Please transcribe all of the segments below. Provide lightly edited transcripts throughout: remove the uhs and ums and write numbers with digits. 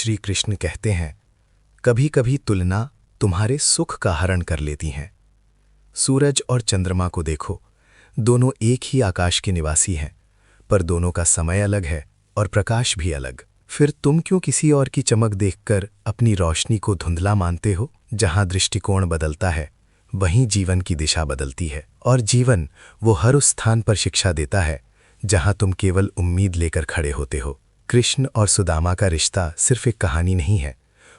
श्री कृष्ण कहते हैं, कभी कभी तुलना तुम्हारे सुख का हरण कर लेती हैं। सूरज और चंद्रमा को देखो, दोनों एक ही आकाश के निवासी हैं, पर दोनों का समय अलग है और प्रकाश भी अलग। फिर तुम क्यों किसी और की चमक देखकर अपनी रोशनी को धुंधला मानते हो? जहां दृष्टिकोण बदलता है, वहीं जीवन की दिशा बदलती है। और जीवन वो हर उस स्थान पर शिक्षा देता है जहां तुम केवल उम्मीद लेकर खड़े होते हो। कृष्ण और सुदामा का रिश्ता सिर्फ एक कहानी नहीं है,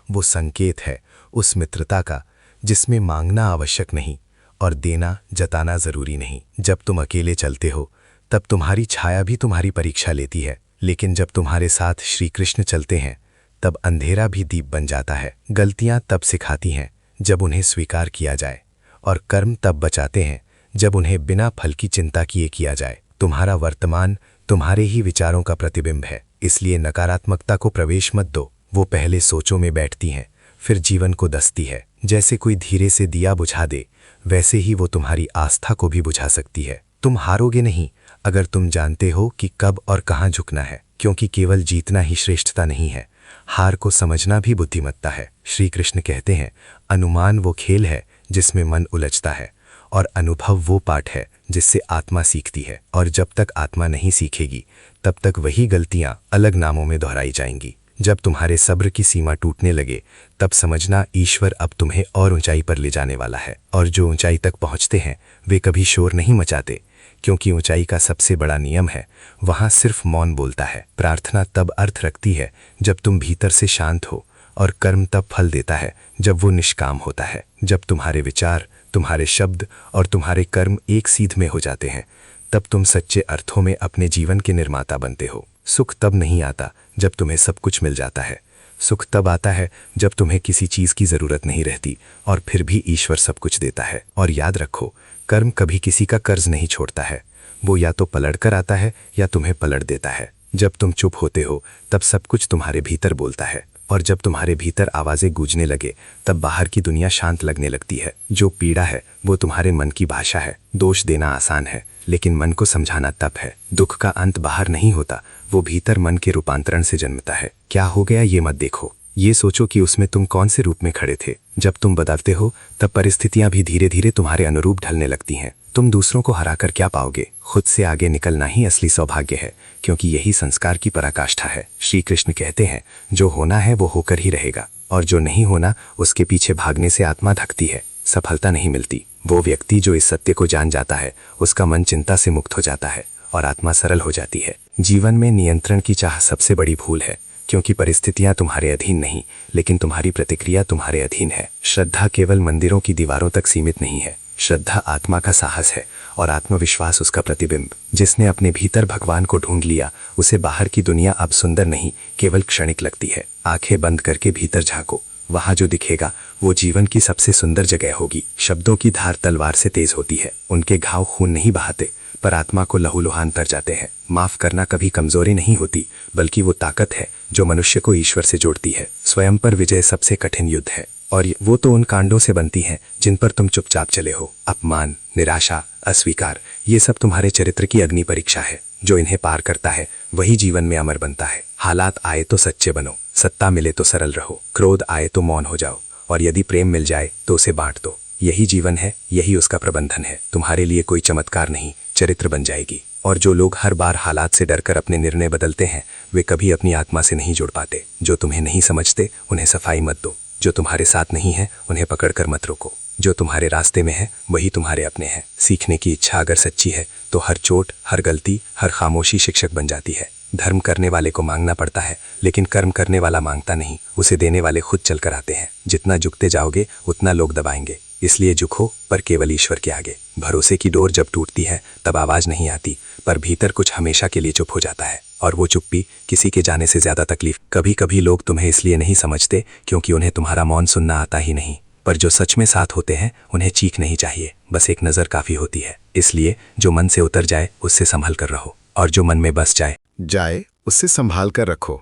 वो संकेत है उस मित्रता का जिसमें मांगना आवश्यक नहीं और देना जताना जरूरी नहीं। जब तुम अकेले चलते हो तब तुम्हारी छाया भी तुम्हारी परीक्षा लेती है, लेकिन जब तुम्हारे साथ श्री कृष्ण चलते हैं तब अंधेरा भी दीप बन जाता है। गलतियां तब सिखाती हैं जब उन्हें स्वीकार किया जाए, और कर्म तब बचाते हैं जब उन्हें बिना फल की चिंता किए किया जाए। तुम्हारा वर्तमान तुम्हारे ही विचारों का प्रतिबिंब है, इसलिए नकारात्मकता को प्रवेश मत दो। वो पहले सोचों में बैठती हैं, फिर जीवन को दसती है। जैसे कोई धीरे से दिया बुझा दे, वैसे ही वो तुम्हारी आस्था को भी बुझा सकती है। तुम हारोगे नहीं अगर तुम जानते हो कि कब और कहां झुकना है, क्योंकि केवल जीतना ही श्रेष्ठता नहीं है, हार को समझना भी बुद्धिमत्ता है। श्री कृष्ण कहते हैं, अनुमान वो खेल है जिसमें मन उलझता है, और अनुभव वो पाठ है जिससे आत्मा सीखती है। और जब तक आत्मा नहीं सीखेगी तब तक वही गलतियां अलग नामों में दोहराई जाएंगी। जब तुम्हारे सब्र की सीमा टूटने लगे तब समझना ईश्वर अब तुम्हें और ऊंचाई पर ले जाने वाला है। और जो ऊंचाई तक पहुंचते हैं वे कभी शोर नहीं मचाते, क्योंकि ऊंचाई का सबसे बड़ा नियम है, वहां सिर्फ मौन बोलता है। प्रार्थना तब अर्थ रखती है जब तुम भीतर से शांत हो, और कर्म तब फल देता है जब वो निष्काम होता है। जब तुम्हारे विचार, तुम्हारे शब्द और तुम्हारे कर्म एक सीध में हो जाते हैं, तब तुम सच्चे अर्थों में अपने जीवन के निर्माता बनते हो। सुख तब नहीं आता जब तुम्हें सब कुछ मिल जाता है, सुख तब आता है जब तुम्हें किसी चीज की जरूरत नहीं रहती और फिर भी ईश्वर सब कुछ देता है। और याद रखो, कर्म कभी किसी का कर्ज नहीं छोड़ता है, वो या तो पलट कर आता है या तुम्हें पलट देता है। जब तुम चुप होते हो तब सब कुछ तुम्हारे भीतर बोलता है, और जब तुम्हारे भीतर आवाजें गूंजने लगे तब बाहर की दुनिया शांत लगने लगती है। जो पीड़ा है वो तुम्हारे मन की भाषा है। दोष देना आसान है, लेकिन मन को समझाना तप है। दुख का अंत बाहर नहीं होता, वो भीतर मन के रूपांतरण से जन्मता है। क्या हो गया ये मत देखो, ये सोचो कि उसमें तुम कौन से रूप में खड़े थे। जब तुम बदलते हो तब परिस्थितियां भी धीरे धीरे तुम्हारे अनुरूप ढलने लगती हैं। तुम दूसरों को हराकर क्या पाओगे? खुद से आगे निकलना ही असली सौभाग्य है, क्योंकि यही संस्कार की पराकाष्ठा है। श्री कृष्ण कहते हैं, जो होना है वो होकर ही रहेगा, और जो नहीं होना उसके पीछे भागने से आत्मा थकती है, सफलता नहीं मिलती। वो व्यक्ति जो इस सत्य को जान जाता है, उसका मन चिंता से मुक्त हो जाता है और आत्मा सरल हो जाती है। जीवन में नियंत्रण की चाह सबसे बड़ी भूल है, क्योंकि परिस्थितियां तुम्हारे अधीन नहीं, लेकिन तुम्हारी प्रतिक्रिया तुम्हारे अधीन है। श्रद्धा केवल मंदिरों की दीवारों तक सीमित नहीं है, श्रद्धा आत्मा का साहस है, और आत्मविश्वास उसका प्रतिबिंब। जिसने अपने भीतर भगवान को ढूंढ लिया, उसे बाहर की दुनिया अब सुंदर नहीं, केवल क्षणिक लगती है। आंखें बंद करके भीतर झांको, वहां जो दिखेगा वो जीवन की सबसे सुंदर जगह होगी। शब्दों की धार तलवार से तेज होती है, उनके घाव खून नहीं बहाते, पर आत्मा को लहूलुहान कर जाते हैं। माफ करना कभी कमजोरी नहीं होती, बल्कि वो ताकत है जो मनुष्य को ईश्वर से जोड़ती है। स्वयं पर विजय सबसे कठिन युद्ध है, और वो तो उन कांडों से बनती हैं जिन पर तुम चुपचाप चले हो। अपमान, निराशा, अस्वीकार, ये सब तुम्हारे चरित्र की अग्नि परीक्षा है। जो इन्हें पार करता है वही जीवन में अमर बनता है। हालात आए तो सच्चे बनो, सत्ता मिले तो सरल रहो, क्रोध आए तो मौन हो जाओ, और यदि प्रेम मिल जाए तो उसे बांट दो। यही जीवन है, यही उसका प्रबंधन है। तुम्हारे लिए कोई चमत्कार नहीं, चरित्र बन जाएगी। और जो लोग हर बार हालात से डरकर अपने निर्णय बदलते हैं, वे कभी अपनी आत्मा से नहीं जुड़ पाते। जो तुम्हें नहीं समझते उन्हें सफाई मत दो, जो तुम्हारे साथ नहीं है उन्हें पकड़कर मत रोको। जो तुम्हारे रास्ते में है वही तुम्हारे अपने हैं। सीखने की इच्छा अगर सच्ची है तो हर चोट, हर गलती, हर खामोशी शिक्षक बन जाती है। धर्म करने वाले को मांगना पड़ता है, लेकिन कर्म करने वाला मांगता नहीं, उसे देने वाले खुद चलकर आते हैं। जितना झुकते जाओगे उतना लोग दबाएंगे, इसलिए झुको, पर केवल ईश्वर के आगे। भरोसे की डोर जब टूटती है तब आवाज नहीं आती, पर भीतर कुछ हमेशा के लिए चुप हो जाता है, और वो चुप्पी किसी के जाने से ज्यादा तकलीफ। कभी कभी लोग तुम्हें इसलिए नहीं समझते क्योंकि उन्हें तुम्हारा मौन सुनना आता ही नहीं, पर जो सच में साथ होते हैं उन्हें चीख नहीं चाहिए, बस एक नजर काफी होती है। इसलिए जो मन से उतर जाए उससे संभल कर रहो, और जो मन में बस जाए उससे संभाल कर रखो।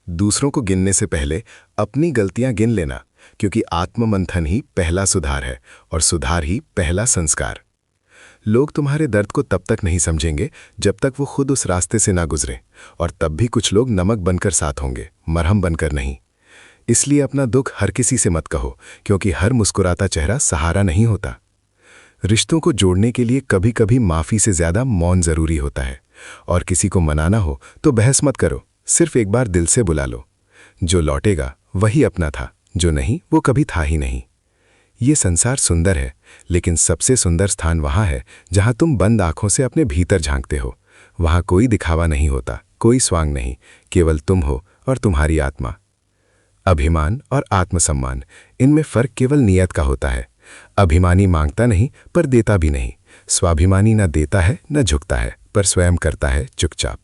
दूसरों को गिनने से पहले अपनी गलतियां गिन लेना, क्योंकि आत्ममंथन ही पहला सुधार है, और सुधार ही पहला संस्कार। लोग तुम्हारे दर्द को तब तक नहीं समझेंगे जब तक वो खुद उस रास्ते से ना गुजरे, और तब भी कुछ लोग नमक बनकर साथ होंगे, मरहम बनकर नहीं। इसलिए अपना दुख हर किसी से मत कहो, क्योंकि हर मुस्कुराता चेहरा सहारा नहीं होता। रिश्तों को जोड़ने के लिए कभी कभी माफी से ज्यादा मौन जरूरी होता है। और किसी को मनाना हो तो बहस मत करो, सिर्फ एक बार दिल से बुला लो। जो लौटेगा वही अपना था, जो नहीं वो कभी था ही नहीं। ये संसार सुंदर है, लेकिन सबसे सुंदर स्थान वहां है जहां तुम बंद आंखों से अपने भीतर झांकते हो। वहां कोई दिखावा नहीं होता, कोई स्वांग नहीं, केवल तुम हो और तुम्हारी आत्मा। अभिमान और आत्मसम्मान, इनमें फर्क केवल नियत का होता है। अभिमानी मांगता नहीं पर देता भी नहीं। स्वाभिमानी न देता है न झुकता है, पर स्वयं करता है चुपचाप।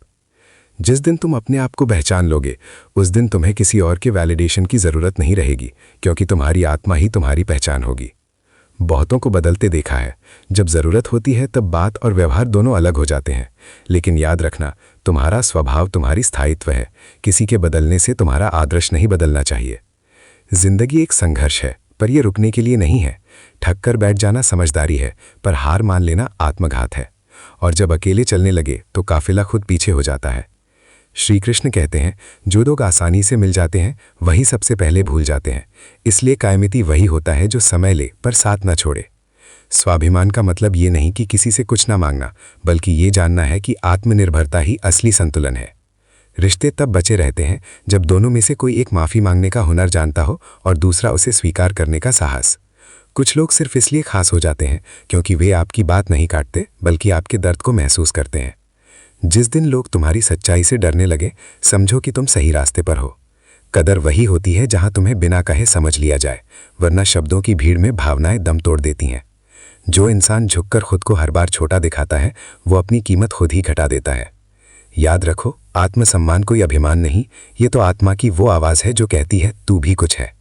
जिस दिन तुम अपने आप को पहचान लोगे, उस दिन तुम्हें किसी और के वैलिडेशन की जरूरत नहीं रहेगी, क्योंकि तुम्हारी आत्मा ही तुम्हारी पहचान होगी। बहुतों को बदलते देखा है, जब जरूरत होती है तब बात और व्यवहार दोनों अलग हो जाते हैं। लेकिन याद रखना, तुम्हारा स्वभाव तुम्हारी स्थायित्व है। किसी के बदलने से तुम्हारा आदर्श नहीं बदलना चाहिए। जिंदगी एक संघर्ष है, पर यह रुकने के लिए नहीं है। ठग कर बैठ जाना समझदारी है, पर हार मान लेना आत्मघात है। और जब अकेले चलने लगे तो काफिला खुद पीछे हो जाता है। श्री कृष्ण कहते हैं, जो लोग आसानी से मिल जाते हैं वही सबसे पहले भूल जाते हैं। इसलिए कायमिति वही होता है जो समय ले पर साथ न छोड़े। स्वाभिमान का मतलब ये नहीं कि किसी से कुछ ना मांगना, बल्कि ये जानना है कि आत्मनिर्भरता ही असली संतुलन है। रिश्ते तब बचे रहते हैं जब दोनों में से कोई एक माफी मांगने का हुनर जानता हो और दूसरा उसे स्वीकार करने का साहस। कुछ लोग सिर्फ इसलिए खास हो जाते हैं क्योंकि वे आपकी बात नहीं काटते, बल्कि आपके दर्द को महसूस करते हैं। जिस दिन लोग तुम्हारी सच्चाई से डरने लगे, समझो कि तुम सही रास्ते पर हो। कदर वही होती है जहां तुम्हें बिना कहे समझ लिया जाए, वरना शब्दों की भीड़ में भावनाएं दम तोड़ देती हैं। जो इंसान झुककर खुद को हर बार छोटा दिखाता है, वो अपनी कीमत खुद ही घटा देता है। याद रखो, आत्मसम्मान कोई अभिमान नहीं, ये तो आत्मा की वो आवाज है जो कहती है तू भी कुछ है।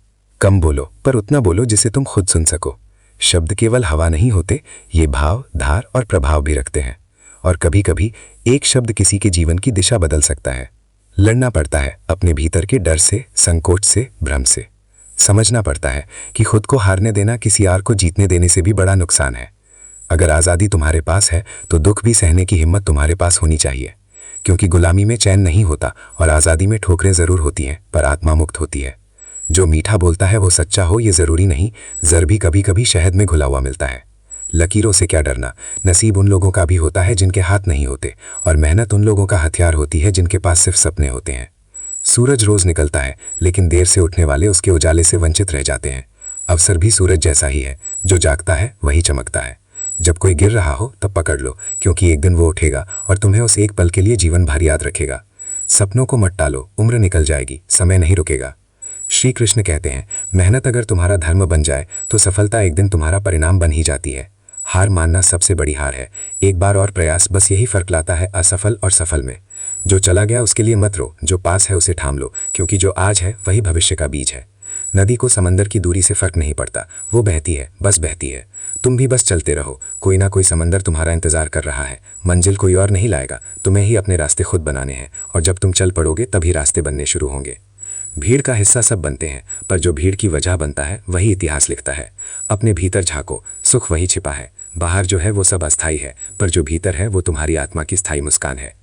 कम बोलो, पर उतना बोलो जिसे तुम खुद सुन सको। शब्द केवल हवा नहीं होते, ये भाव, धार और प्रभाव भी रखते हैं। और कभी कभी एक शब्द किसी के जीवन की दिशा बदल सकता है। लड़ना पड़ता है अपने भीतर के डर से, संकोच से, भ्रम से। समझना पड़ता है कि खुद को हारने देना किसी और को जीतने देने से भी बड़ा नुकसान है। अगर आज़ादी तुम्हारे पास है तो दुख भी सहने की हिम्मत तुम्हारे पास होनी चाहिए, क्योंकि गुलामी में चैन नहीं होता और आज़ादी में ठोकरें जरूर होती हैं, पर आत्मा मुक्त होती है। जो मीठा बोलता है वो सच्चा हो ये जरूरी नहीं, जर भी कभी कभी शहद में घुला हुआ मिलता है। लकीरों से क्या डरना, नसीब उन लोगों का भी होता है जिनके हाथ नहीं होते, और मेहनत उन लोगों का हथियार होती है जिनके पास सिर्फ सपने होते हैं। सूरज रोज निकलता है, लेकिन देर से उठने वाले उसके उजाले से वंचित रह जाते हैं। अवसर भी सूरज जैसा ही है, जो जागता है वही चमकता है। जब कोई गिर रहा हो तब पकड़ लो, क्योंकि एक दिन वो उठेगा और तुम्हें उस एक पल के लिए जीवन भर याद रखेगा। सपनों को मत टालो, उम्र निकल जाएगी, समय नहीं रुकेगा। श्री कृष्ण कहते हैं, मेहनत अगर तुम्हारा धर्म बन जाए तो सफलता एक दिन तुम्हारा परिणाम बन ही जाती है। हार मानना सबसे बड़ी हार है। एक बार और प्रयास, बस यही फर्क लाता है असफल और सफल में। जो चला गया उसके लिए मत रो, जो पास है उसे थाम लो, क्योंकि जो आज है वही भविष्य का बीज है। नदी को समंदर की दूरी से फर्क नहीं पड़ता, वो बहती है, बस बहती है। तुम भी बस चलते रहो, कोई ना कोई समंदर तुम्हारा इंतजार कर रहा है। मंजिल कोई और नहीं लाएगा, तुम्हें ही अपने रास्ते खुद बनाने हैं, और जब तुम चल पड़ोगे तभी रास्ते बनने शुरू होंगे। भीड़ का हिस्सा सब बनते हैं, पर जो भीड़ की वजह बनता है वही इतिहास लिखता है। अपने भीतर झांको, सुख वही छिपा है। बाहर जो है वो सब अस्थायी है, पर जो भीतर है वो तुम्हारी आत्मा की स्थायी मुस्कान है।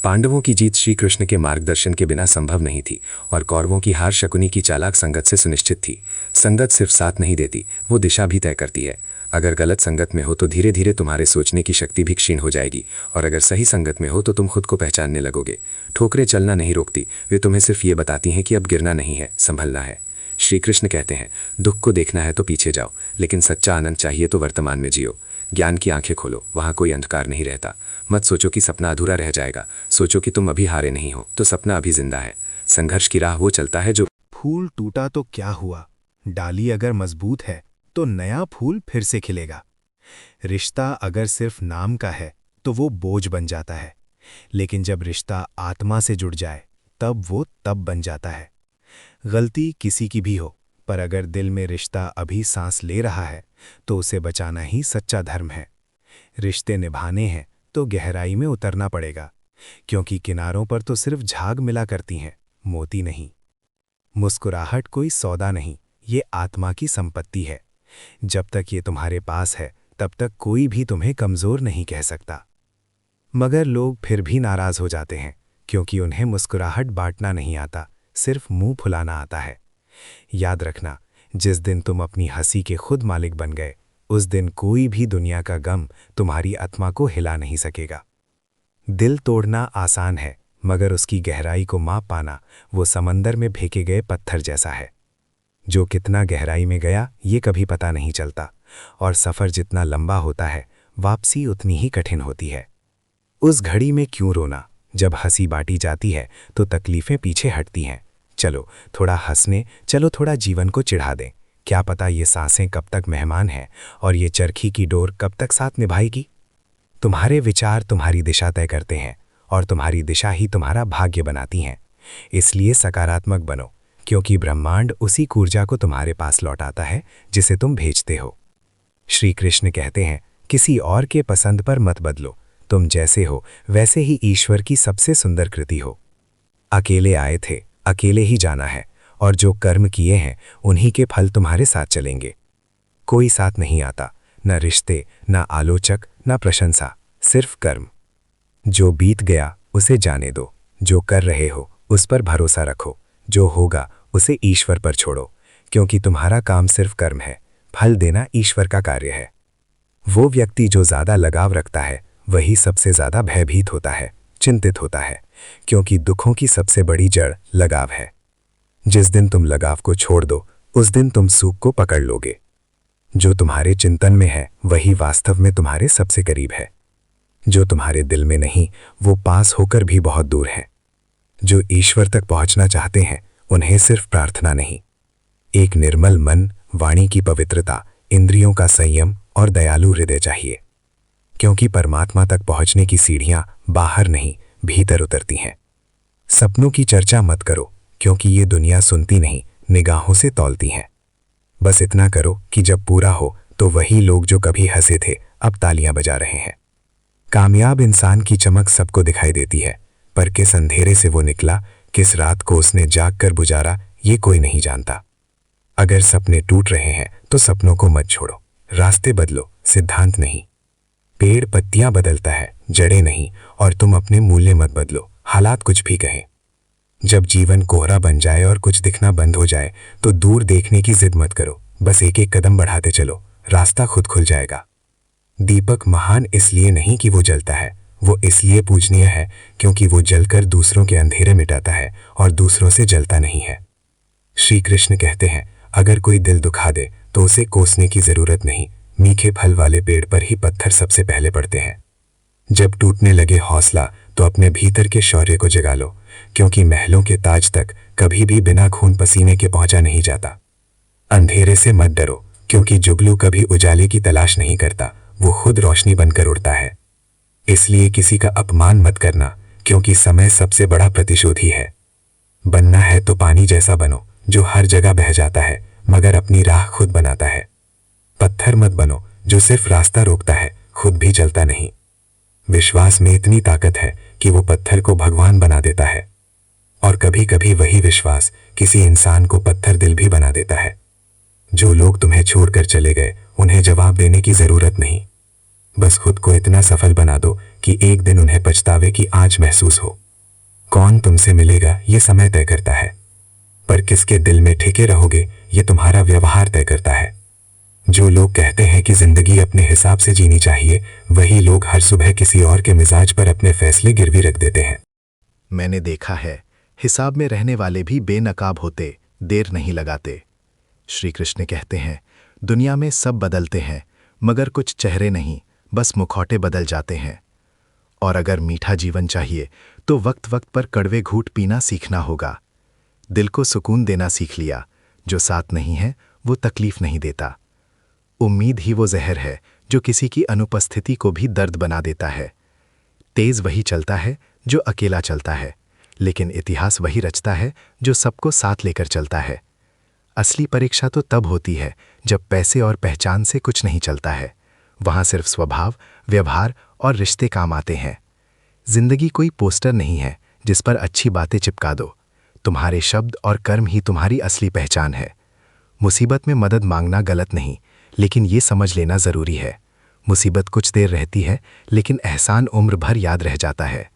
पांडवों की जीत श्री कृष्ण के मार्गदर्शन के बिना संभव नहीं थी, और कौरवों की हार शकुनी की चालाक संगत से सुनिश्चित थी। संगत सिर्फ साथ नहीं देती, वो दिशा भी तय करती है। अगर गलत संगत में हो तो धीरे धीरे तुम्हारे सोचने की शक्ति भी क्षीण हो जाएगी, और अगर सही संगत में हो तो तुम खुद को पहचानने लगोगे। ठोकरें चलना नहीं रोकती, वे तुम्हें सिर्फ ये बताती हैं कि अब गिरना नहीं है, संभलना है। श्री कृष्ण कहते हैं, दुख को देखना है तो पीछे जाओ, लेकिन सच्चा आनंद चाहिए तो वर्तमान में जियो। ज्ञान की आंखें खोलो, वहां कोई अंधकार नहीं रहता। मत सोचो कि सपना अधूरा रह जाएगा, सोचो कि तुम अभी हारे नहीं हो तो सपना अभी जिंदा है। संघर्ष की राह वो चलता है जो। फूल टूटा तो क्या हुआ, डाली अगर मजबूत है तो नया फूल फिर से खिलेगा। रिश्ता अगर सिर्फ नाम का है तो वो बोझ बन जाता है, लेकिन जब रिश्ता आत्मा से जुड़ जाए तब वो तब बन जाता है। गलती किसी की भी हो, पर अगर दिल में रिश्ता अभी सांस ले रहा है तो उसे बचाना ही सच्चा धर्म है। रिश्ते निभाने हैं तो गहराई में उतरना पड़ेगा, क्योंकि किनारों पर तो सिर्फ झाग मिला करती हैं, मोती नहीं। मुस्कुराहट कोई सौदा नहीं, ये आत्मा की संपत्ति है। जब तक ये तुम्हारे पास है तब तक कोई भी तुम्हें कमजोर नहीं कह सकता। मगर लोग फिर भी नाराज हो जाते हैं, क्योंकि उन्हें मुस्कुराहट बांटना नहीं आता, सिर्फ मुंह फुलाना आता है। याद रखना, जिस दिन तुम अपनी हंसी के खुद मालिक बन गए, उस दिन कोई भी दुनिया का गम तुम्हारी आत्मा को हिला नहीं सकेगा। दिल तोड़ना आसान है, मगर उसकी गहराई को माप पाना वो समंदर में फेंके गए पत्थर जैसा है। जो कितना गहराई में गया ये कभी पता नहीं चलता, और सफ़र जितना लंबा होता है वापसी उतनी ही कठिन होती है। उस घड़ी में क्यों रोना, जब हंसी बांटी जाती है तो तकलीफ़ें पीछे हटती हैं। चलो थोड़ा हंसने, चलो थोड़ा जीवन को चिढ़ा दें। क्या पता ये सांसें कब तक मेहमान हैं और ये चरखी की डोर कब तक साथ निभाएगी। तुम्हारे विचार तुम्हारी दिशा तय करते हैं, और तुम्हारी दिशा ही तुम्हारा भाग्य बनाती हैं। इसलिए सकारात्मक बनो, क्योंकि ब्रह्मांड उसी ऊर्जा को तुम्हारे पास लौटाता है जिसे तुम भेजते हो। श्री कृष्ण कहते हैं, किसी और के पसंद पर मत बदलो, तुम जैसे हो वैसे ही ईश्वर की सबसे सुंदर कृति हो। अकेले आए थे, अकेले ही जाना है, और जो कर्म किए हैं उन्हीं के फल तुम्हारे साथ चलेंगे। कोई साथ नहीं आता, न रिश्ते, न आलोचक, न प्रशंसा, सिर्फ कर्म। जो बीत गया उसे जाने दो, जो कर रहे हो उस पर भरोसा रखो, जो होगा उसे ईश्वर पर छोड़ो, क्योंकि तुम्हारा काम सिर्फ कर्म है, फल देना ईश्वर का कार्य है। वो व्यक्ति जो ज़्यादा लगाव रखता है वही सबसे ज़्यादा भयभीत होता है, चिंतित होता है, क्योंकि दुखों की सबसे बड़ी जड़ लगाव है। जिस दिन तुम लगाव को छोड़ दो उस दिन तुम सुख को पकड़ लोगे। जो तुम्हारे चिंतन में है वही वास्तव में तुम्हारे सबसे करीब है। जो तुम्हारे दिल में नहीं वो पास होकर भी बहुत दूर है। जो ईश्वर तक पहुंचना चाहते हैं उन्हें सिर्फ प्रार्थना नहीं, एक निर्मल मन, वाणी की पवित्रता, इंद्रियों का संयम और दयालु हृदय चाहिए, क्योंकि परमात्मा तक पहुंचने की सीढ़ियां बाहर नहीं भीतर उतरती हैं। सपनों की चर्चा मत करो, क्योंकि ये दुनिया सुनती नहीं, निगाहों से तौलती है। बस इतना करो कि जब पूरा हो तो वही लोग जो कभी हंसे थे अब तालियां बजा रहे हैं। कामयाब इंसान की चमक सबको दिखाई देती है, पर किस अंधेरे से वो निकला, किस रात को उसने जाग कर गुजारा, ये कोई नहीं जानता। अगर सपने टूट रहे हैं तो सपनों को मत छोड़ो, रास्ते बदलो, सिद्धांत नहीं। पेड़ पत्तियां बदलता है, जड़ें नहीं, और तुम अपने मूल्य मत बदलो, हालात कुछ भी कहें। जब जीवन कोहरा बन जाए और कुछ दिखना बंद हो जाए तो दूर देखने की जिद मत करो, बस एक एक कदम बढ़ाते चलो, रास्ता खुद खुल जाएगा। दीपक महान इसलिए नहीं कि वो जलता है, वो इसलिए पूजनीय है क्योंकि वो जलकर दूसरों के अंधेरे मिटाता है और दूसरों से जलता नहीं है। श्री कृष्ण कहते हैं, अगर कोई दिल दुखा दे तो उसे कोसने की जरूरत नहीं, मीठे फल वाले पेड़ पर ही पत्थर सबसे पहले पड़ते हैं। जब टूटने लगे हौसला तो अपने भीतर के शौर्य को जगा लो, क्योंकि महलों के ताज तक कभी भी बिना खून पसीने के पहुंचा नहीं जाता। अंधेरे से मत डरो, क्योंकि जुगलू कभी उजाले की तलाश नहीं करता, वो खुद रोशनी बनकर उड़ता है। इसलिए किसी का अपमान मत करना, क्योंकि समय सबसे बड़ा प्रतिशोधी है। बनना है तो पानी जैसा बनो, जो हर जगह बह जाता है मगर अपनी राह खुद बनाता है। पत्थर मत बनो जो सिर्फ रास्ता रोकता है, खुद भी चलता नहीं। विश्वास में इतनी ताकत है कि वो पत्थर को भगवान बना देता है, और कभी कभी वही विश्वास किसी इंसान को पत्थर दिल भी बना देता है। जो लोग तुम्हें छोड़कर चले गए उन्हें जवाब देने की जरूरत नहीं, बस खुद को इतना सफल बना दो कि एक दिन उन्हें पछतावे की आंच महसूस हो। कौन तुमसे मिलेगा ये समय तय करता है, पर किसके दिल में टिके रहोगे ये तुम्हारा व्यवहार तय करता है। जो लोग कहते हैं कि जिंदगी अपने हिसाब से जीनी चाहिए, वही लोग हर सुबह किसी और के मिजाज पर अपने फैसले गिरवी रख देते हैं। मैंने देखा है, हिसाब में रहने वाले भी बेनकाब होते, देर नहीं लगाते। श्री कृष्ण कहते हैं, दुनिया में सब बदलते हैं मगर कुछ चेहरे नहीं, बस मुखौटे बदल जाते हैं। और अगर मीठा जीवन चाहिए तो वक्त वक्त पर कड़वे घूंट पीना सीखना होगा। दिल को सुकून देना सीख लिया, जो साथ नहीं है वो तकलीफ नहीं देता। उम्मीद ही वो जहर है जो किसी की अनुपस्थिति को भी दर्द बना देता है। तेज वही चलता है जो अकेला चलता है, लेकिन इतिहास वही रचता है जो सबको साथ लेकर चलता है। असली परीक्षा तो तब होती है जब पैसे और पहचान से कुछ नहीं चलता है, वहां सिर्फ स्वभाव, व्यवहार और रिश्ते काम आते हैं। जिंदगी कोई पोस्टर नहीं है जिस पर अच्छी बातें चिपका दो, तुम्हारे शब्द और कर्म ही तुम्हारी असली पहचान है। मुसीबत में मदद मांगना गलत नहीं, लेकिन ये समझ लेना जरूरी है, मुसीबत कुछ देर रहती है लेकिन एहसान उम्र भर याद रह जाता है।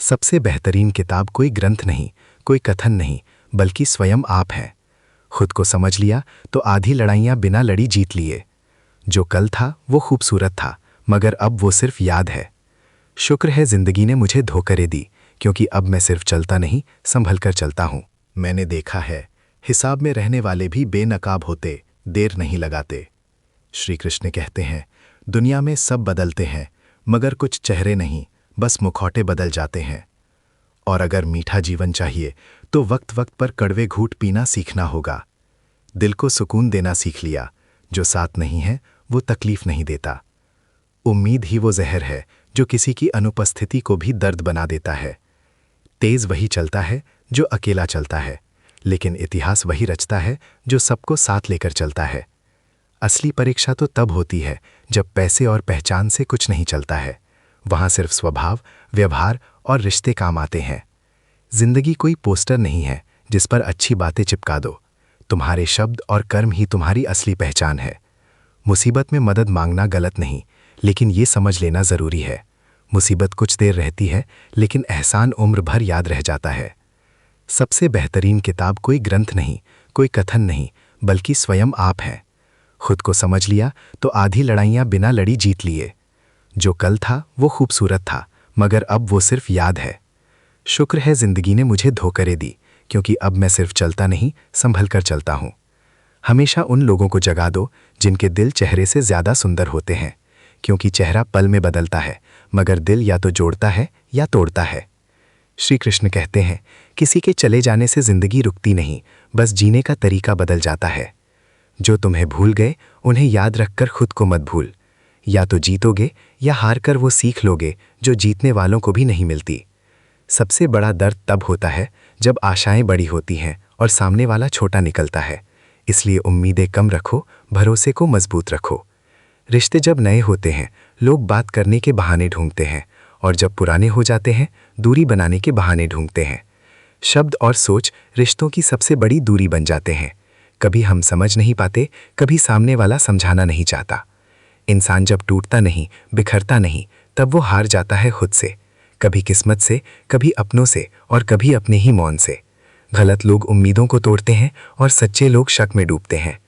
सबसे बेहतरीन किताब कोई ग्रंथ नहीं, कोई कथन नहीं, बल्कि स्वयं आप हैं। खुद को समझ लिया तो आधी लड़ाइयां बिना लड़ी जीत लिए। जो कल था वो खूबसूरत था, मगर अब वो सिर्फ याद है। शुक्र है जिंदगी ने मुझे धोकरें दी, क्योंकि अब मैं सिर्फ चलता नहीं, संभल कर चलता हूं। मैंने देखा है, हिसाब में रहने वाले भी बेनकाब होते, देर नहीं लगाते। श्री कृष्ण कहते हैं, दुनिया में सब बदलते हैं, मगर कुछ चेहरे नहीं, बस मुखौटे बदल जाते हैं। और अगर मीठा जीवन चाहिए तो वक्त वक्त पर कड़वे घूंट पीना सीखना होगा। दिल को सुकून देना सीख लिया, जो साथ नहीं है वो तकलीफ नहीं देता। उम्मीद ही वो जहर है जो किसी की अनुपस्थिति को भी दर्द बना देता है। तेज वही चलता है जो अकेला चलता है, लेकिन इतिहास वही रचता है जो सबको साथ लेकर चलता है। असली परीक्षा तो तब होती है जब पैसे और पहचान से कुछ नहीं चलता है। वहां सिर्फ स्वभाव, व्यवहार और रिश्ते काम आते हैं। जिंदगी कोई पोस्टर नहीं है जिस पर अच्छी बातें चिपका दो। तुम्हारे शब्द और कर्म ही तुम्हारी असली पहचान है। मुसीबत में मदद मांगना गलत नहीं, लेकिन ये समझ लेना जरूरी है, मुसीबत कुछ देर रहती है, लेकिन एहसान उम्र भर याद रह जाता है। सबसे बेहतरीन किताब कोई ग्रंथ नहीं, कोई कथन नहीं, बल्कि स्वयं आप हैं। खुद को समझ लिया तो आधी लड़ाइयां बिना लड़ी जीत लिए। जो कल था वो खूबसूरत था, मगर अब वो सिर्फ याद है। शुक्र है जिंदगी ने मुझे धोकरें दी, क्योंकि अब मैं सिर्फ चलता नहीं, संभल कर चलता हूं। हमेशा उन लोगों को जगा दो जिनके दिल चेहरे से ज्यादा सुंदर होते हैं, क्योंकि चेहरा पल में बदलता है, मगर दिल या तो जोड़ता है या तोड़ता है। श्री कृष्ण कहते हैं, किसी के चले जाने से जिंदगी रुकती नहीं, बस जीने का तरीका बदल जाता है। जो तुम्हें भूल गए उन्हें याद रखकर खुद को मत भूल। या तो जीतोगे या हार कर वो सीख लोगे जो जीतने वालों को भी नहीं मिलती। सबसे बड़ा दर्द तब होता है जब आशाएं बड़ी होती हैं और सामने वाला छोटा निकलता है। इसलिए उम्मीदें कम रखो, भरोसे को मजबूत रखो। रिश्ते जब नए होते हैं लोग बात करने के बहाने ढूंढते हैं, और जब पुराने हो जाते हैं दूरी बनाने के बहाने ढूंढते हैं। शब्द और सोच रिश्तों की सबसे बड़ी दूरी बन जाते हैं। कभी हम समझ नहीं पाते, कभी सामने वाला समझाना नहीं चाहता। इंसान जब टूटता नहीं, बिखरता नहीं, तब वो हार जाता है खुद से, कभी किस्मत से, कभी अपनों से और कभी अपने ही मौन से। गलत लोग उम्मीदों को तोड़ते हैं और सच्चे लोग शक में डूबते हैं।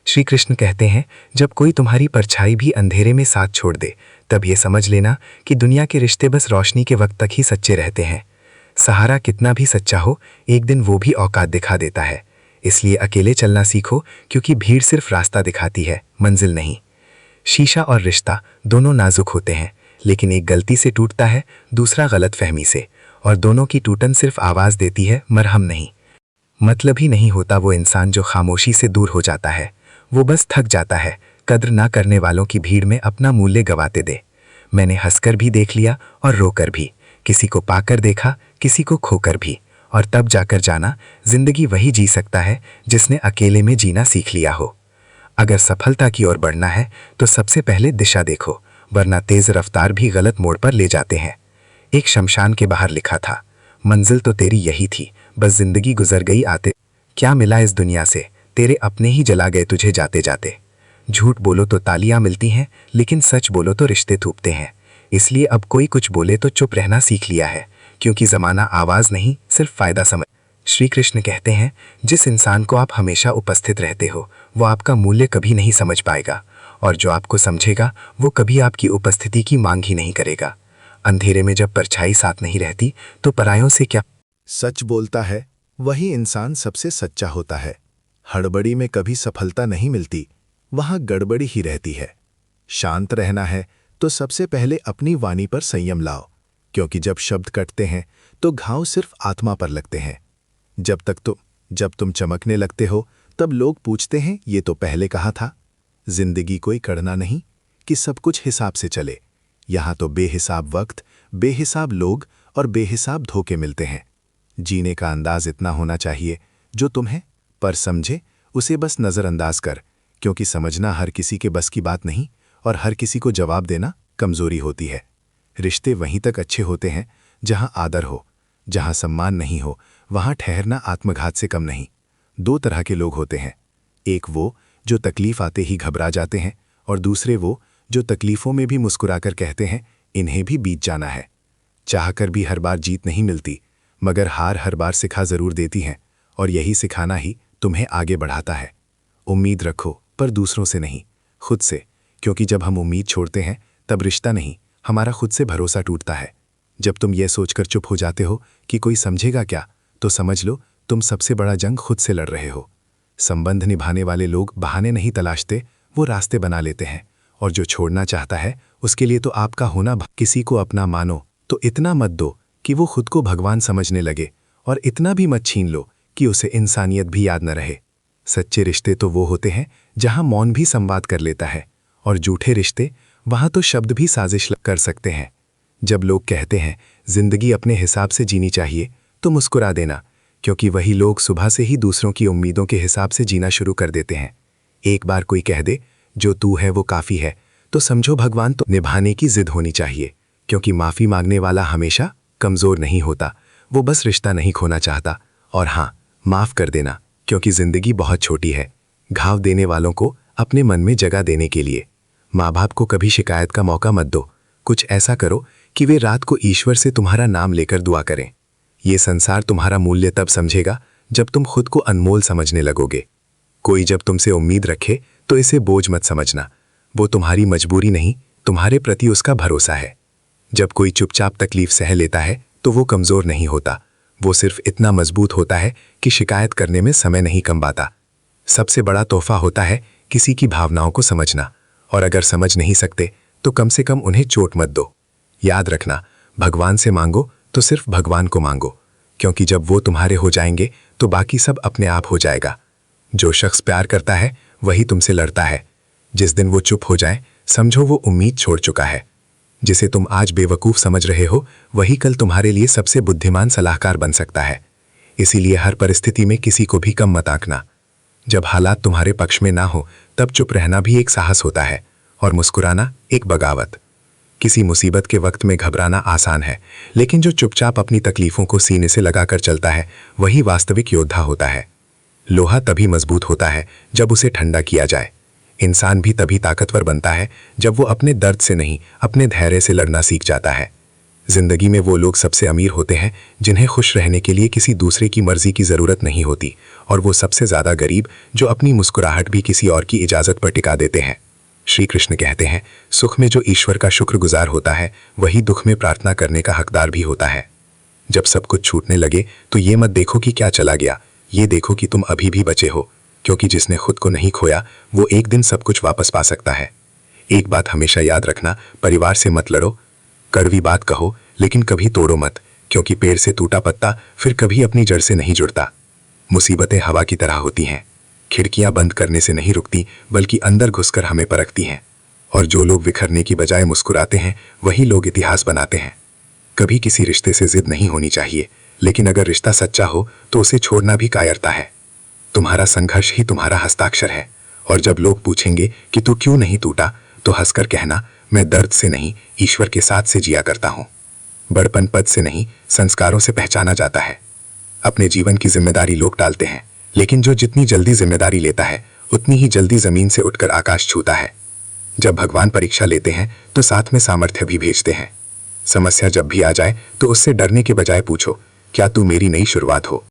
श्री कृष्ण कहते हैं, जब कोई तुम्हारी परछाई भी अंधेरे में साथ छोड़ दे, तब ये समझ लेना कि दुनिया के रिश्ते बस रोशनी के वक्त तक ही सच्चे रहते हैं। सहारा कितना भी सच्चा हो, एक दिन वो भी औकात दिखा देता है। इसलिए अकेले चलना सीखो, क्योंकि भीड़ सिर्फ रास्ता दिखाती है, मंजिल नहीं। शीशा और रिश्ता दोनों नाजुक होते हैं, लेकिन एक गलती से टूटता है, दूसरा गलतफहमी से, और दोनों की टूटन सिर्फ आवाज देती है, मरहम नहीं। मतलब ही नहीं होता वो इंसान जो खामोशी से दूर हो जाता है, वो बस थक जाता है, कद्र ना करने वालों की भीड़ में अपना मूल्य गवाते दे। मैंने हंसकर भी देख लिया और रोकर भी, किसी को पाकर देखा, किसी को खोकर भी, और तब जाकर जाना जिंदगी वही जी सकता है जिसने अकेले में जीना सीख लिया हो। अगर सफलता की ओर बढ़ना है तो सबसे पहले दिशा देखो, वरना तेज रफ्तार भी गलत मोड़ पर ले जाते हैं। एक शमशान के बाहर लिखा था, मंजिल तो तेरी यही थी, बस जिंदगी गुजर गई आते। क्या मिला इस दुनिया से, तेरे अपने ही जला गए तुझे जाते जाते। झूठ बोलो तो तालियां मिलती हैं, लेकिन सच बोलो तो रिश्ते थूपते हैं। इसलिए अब कोई कुछ बोले तो चुप रहना सीख लिया है, क्योंकि जमाना आवाज नहीं, सिर्फ फायदा समझ। श्री कृष्ण कहते हैं, जिस इंसान को आप हमेशा उपस्थित रहते हो वो आपका मूल्य कभी नहीं समझ पाएगा, और जो आपको समझेगा वो कभी आपकी उपस्थिति की मांग ही नहीं करेगा। अंधेरे में जब परछाई साथ नहीं रहती तो परायों से क्या। सच बोलता है वही इंसान सबसे सच्चा होता है। हड़बड़ी में कभी सफलता नहीं मिलती, वहां गड़बड़ी ही रहती है। शांत रहना है तो सबसे पहले अपनी वाणी पर संयम लाओ, क्योंकि जब शब्द कटते हैं तो घाव सिर्फ आत्मा पर लगते हैं। जब तुम चमकने लगते हो तब लोग पूछते हैं, ये तो पहले कहा था। जिंदगी कोई कड़ना नहीं कि सब कुछ हिसाब से चले। यहां तो बेहिसाब वक्त, बेहिसाब लोग और बेहिसाब धोखे मिलते हैं। जीने का अंदाज इतना होना चाहिए जो तुम्हें पर समझे उसे बस नजरअंदाज कर, क्योंकि समझना हर किसी के बस की बात नहीं, और हर किसी को जवाब देना कमजोरी होती है। रिश्ते वहीं तक अच्छे होते हैं जहां आदर हो, जहां सम्मान नहीं हो वहां ठहरना आत्मघात से कम नहीं। दो तरह के लोग होते हैं, एक वो जो तकलीफ आते ही घबरा जाते हैं, और दूसरे वो जो तकलीफों में भी मुस्कुराकर कहते हैं, इन्हें भी बीत जाना है। चाहकर भी हर बार जीत नहीं मिलती, मगर हार हर बार सिखा जरूर देती है, और यही सिखाना ही तुम्हें आगे बढ़ाता है। उम्मीद रखो, पर दूसरों से नहीं, खुद से, क्योंकि जब हम उम्मीद छोड़ते हैं तब रिश्ता नहीं, हमारा खुद से भरोसा टूटता है। जब तुम ये सोचकर चुप हो जाते हो कि कोई समझेगा क्या, तो समझ लो तुम सबसे बड़ा जंग खुद से लड़ रहे हो। संबंध निभाने वाले लोग बहाने नहीं तलाशते, वो रास्ते बना लेते हैं। और जो छोड़ना चाहता है उसके लिए तो आपका होना किसी को अपना मानो तो इतना मत दो कि वो खुद को भगवान समझने लगे, और इतना भी मत छीन लो कि उसे इंसानियत भी याद न रहे। सच्चे रिश्ते तो वो होते हैं जहां मौन भी संवाद कर लेता है, और झूठे रिश्ते वहां तो शब्द भी साजिश कर सकते हैं। जब लोग कहते हैं जिंदगी अपने हिसाब से जीनी चाहिए, तो मुस्कुरा देना, क्योंकि वही लोग सुबह से ही दूसरों की उम्मीदों के हिसाब से जीना शुरू कर देते हैं। एक बार कोई कह दे जो तू है वो काफ़ी है, तो समझो भगवान तो निभाने की जिद होनी चाहिए, क्योंकि माफ़ी मांगने वाला हमेशा कमज़ोर नहीं होता, वो बस रिश्ता नहीं खोना चाहता। और हाँ, माफ़ कर देना, क्योंकि ज़िंदगी बहुत छोटी है। घाव देने वालों को अपने मन में जगह देने के लिए माँ बाप को कभी शिकायत का मौका मत दो। कुछ ऐसा करो कि वे रात को ईश्वर से तुम्हारा नाम लेकर दुआ करें। ये संसार तुम्हारा मूल्य तब समझेगा जब तुम खुद को अनमोल समझने लगोगे। कोई जब तुमसे उम्मीद रखे तो इसे बोझ मत समझना, वो तुम्हारी मजबूरी नहीं, तुम्हारे प्रति उसका भरोसा है। जब कोई चुपचाप तकलीफ सह लेता है तो वो कमज़ोर नहीं होता, वो सिर्फ इतना मजबूत होता है कि शिकायत करने में समय नहीं कम पाता। सबसे बड़ा तोहफा होता है किसी की भावनाओं को समझना, और अगर समझ नहीं सकते तो कम से कम उन्हें चोट मत दो। याद रखना, भगवान से मांगो तो सिर्फ भगवान को मांगो, क्योंकि जब वो तुम्हारे हो जाएंगे तो बाकी सब अपने आप हो जाएगा। जो शख्स प्यार करता है वही तुमसे लड़ता है। जिस दिन वो चुप हो जाए, समझो वो उम्मीद छोड़ चुका है। जिसे तुम आज बेवकूफ़ समझ रहे हो, वही कल तुम्हारे लिए सबसे बुद्धिमान सलाहकार बन सकता है। इसीलिए हर परिस्थिति में किसी को भी कम मत आंकना। जब हालात तुम्हारे पक्ष में ना हो, तब चुप रहना भी एक साहस होता है, और मुस्कुराना एक बगावत। किसी मुसीबत के वक्त में घबराना आसान है, लेकिन जो चुपचाप अपनी तकलीफों को सीने से लगाकर चलता है, वही वास्तविक योद्धा होता है। लोहा तभी मजबूत होता है जब उसे ठंडा किया जाए। इंसान भी तभी ताकतवर बनता है जब वो अपने दर्द से नहीं, अपने धैर्य से लड़ना सीख जाता है। जिंदगी में वो लोग सबसे अमीर होते हैं जिन्हें खुश रहने के लिए किसी दूसरे की मर्जी की ज़रूरत नहीं होती, और वो सबसे ज़्यादा गरीब जो अपनी मुस्कुराहट भी किसी और की इजाज़त पर टिका देते हैं। श्री कृष्ण कहते हैं, सुख में जो ईश्वर का शुक्रगुजार होता है वही दुख में प्रार्थना करने का हकदार भी होता है। जब सब कुछ छूटने लगे तो ये मत देखो कि क्या चला गया, ये देखो कि तुम अभी भी बचे हो, क्योंकि जिसने खुद को नहीं खोया वो एक दिन सब कुछ वापस पा सकता है। एक बात हमेशा याद रखना, परिवार से मत लड़ो, कड़वी बात कहो, लेकिन कभी तोड़ो मत, क्योंकि पेड़ से टूटा पत्ता फिर कभी अपनी जड़ से नहीं जुड़ता। मुसीबतें हवा की तरह होती हैं, खिड़कियां बंद करने से नहीं रुकती, बल्कि अंदर घुसकर हमें परखती हैं। और जो लोग बिखरने की बजाय मुस्कुराते हैं वही लोग इतिहास बनाते हैं। कभी किसी रिश्ते से जिद नहीं होनी चाहिए, लेकिन अगर रिश्ता सच्चा हो तो उसे छोड़ना भी कायरता है। तुम्हारा संघर्ष ही तुम्हारा हस्ताक्षर है, और जब लोग पूछेंगे कि तू क्यों नहीं टूटा, तो हंसकर कहना, मैं दर्द से नहीं, ईश्वर के साथ से जिया करता हूँ। बड़पन पद से नहीं, संस्कारों से पहचाना जाता है। अपने जीवन की जिम्मेदारी लोग टालते हैं, लेकिन जो जितनी जल्दी जिम्मेदारी लेता है उतनी ही जल्दी जमीन से उठकर आकाश छूता है। जब भगवान परीक्षा लेते हैं तो साथ में सामर्थ्य भी भेजते हैं। समस्या जब भी आ जाए तो उससे डरने के बजाय पूछो, क्या तू मेरी नई शुरुआत हो।